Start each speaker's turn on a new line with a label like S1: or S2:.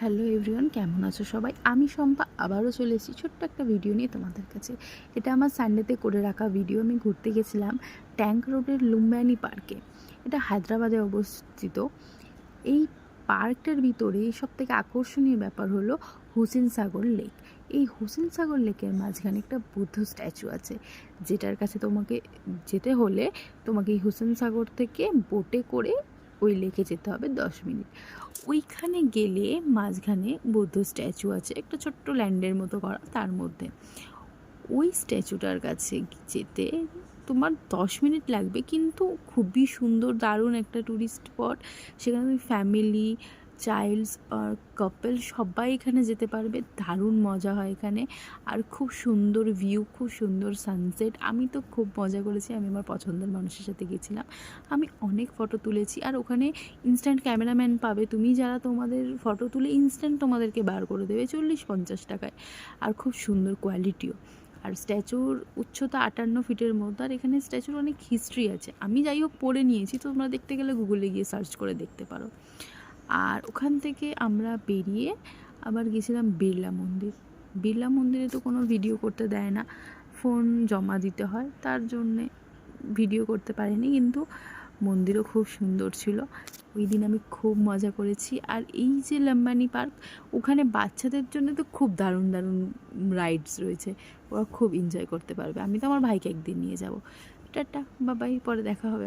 S1: Hello everyone, কেমন আছো সবাই? আমি শম্পা আবারও চলে এসেছি ছোট্ট একটা ভিডিও নিয়ে তোমাদের কাছে। এটা আমার সানডেতে করে রাখা ভিডিও। আমি ঘুরতে গেছিলাম ট্যাঙ্ক রোডের লুম্বিনী পার্কে। এটা হায়দ্রাবাদে অবস্থিত। এই পার্কটার ভিতরে সবথেকে আকর্ষণীয় ব্যাপার হলো হুসেন সাগর লেক। এই হুসেন সাগর লেকের মাঝখানে একটা বুদ্ধ স্ট্যাচু আছে, যেটার কাছে তোমাকে যেতে হলে তোমাকে এই হুসেন সাগর থেকে বোটে করে ওই লেকে যেতে হবে 10 মিনিট। ওইখানে গেলে মাঝখানে বৌদ্ধ স্ট্যাচু আছে, একটা ছোট্ট ল্যান্ডের মতো করা, তার মধ্যে ওই স্ট্যাচুটার কাছে যেতে তোমার 10 মিনিট লাগবে, কিন্তু খুবই সুন্দর, দারুণ একটা ট্যুরিস্ট স্পট। সেখানে তুমি ফ্যামিলি, চাইল্ডস আর কাপল সবাই এখানে যেতে পারবে। দারুণ মজা হয় এখানে, আর খুব সুন্দর ভিউ, খুব সুন্দর সানসেট। আমি তো খুব মজা করেছি। আমি আমার পছন্দের মানুষের সাথে গেছিলাম। আমি অনেক ফটো তুলেছি, আর ওখানে ইনস্ট্যান্ট ক্যামেরাম্যান পাবে তুমি, যারা তোমাদের ফটো তুলে ইনস্ট্যান্ট তোমাদেরকে বার করে দেবে 40-50 টাকায়, আর খুব সুন্দর কোয়ালিটিও। আর স্ট্যাচুর উচ্চতা 58 ফিটের মধ্যে, আর এখানে স্ট্যাচুর অনেক হিস্ট্রি আছে। আমি যাই হোক পড়ে নিয়েছি, তোমরা দেখতে গেলে গুগলে গিয়ে সার্চ করে দেখতে পারো। আর ওখান থেকে আমরা বেরিয়ে আবার গেছিলাম বিড়লা মন্দির। বিড়লা মন্দিরে তো কোনো ভিডিও করতে দেয় না, ফোন জমা দিতে হয়, তার জন্যে ভিডিও করতে পারিনি, কিন্তু মন্দিরও খুব সুন্দর ছিল। ওই দিন আমি খুব মজা করেছি। আর এই যে লম্বানি পার্ক, ওখানে বাচ্চাদের জন্য তো খুব দারুণ দারুণ রাইডস রয়েছে, ওরা খুব এনজয় করতে পারবে। আমি তো আমার ভাইকে একদিন নিয়ে যাব। টাটা, বাবাই, পরে দেখা হবে।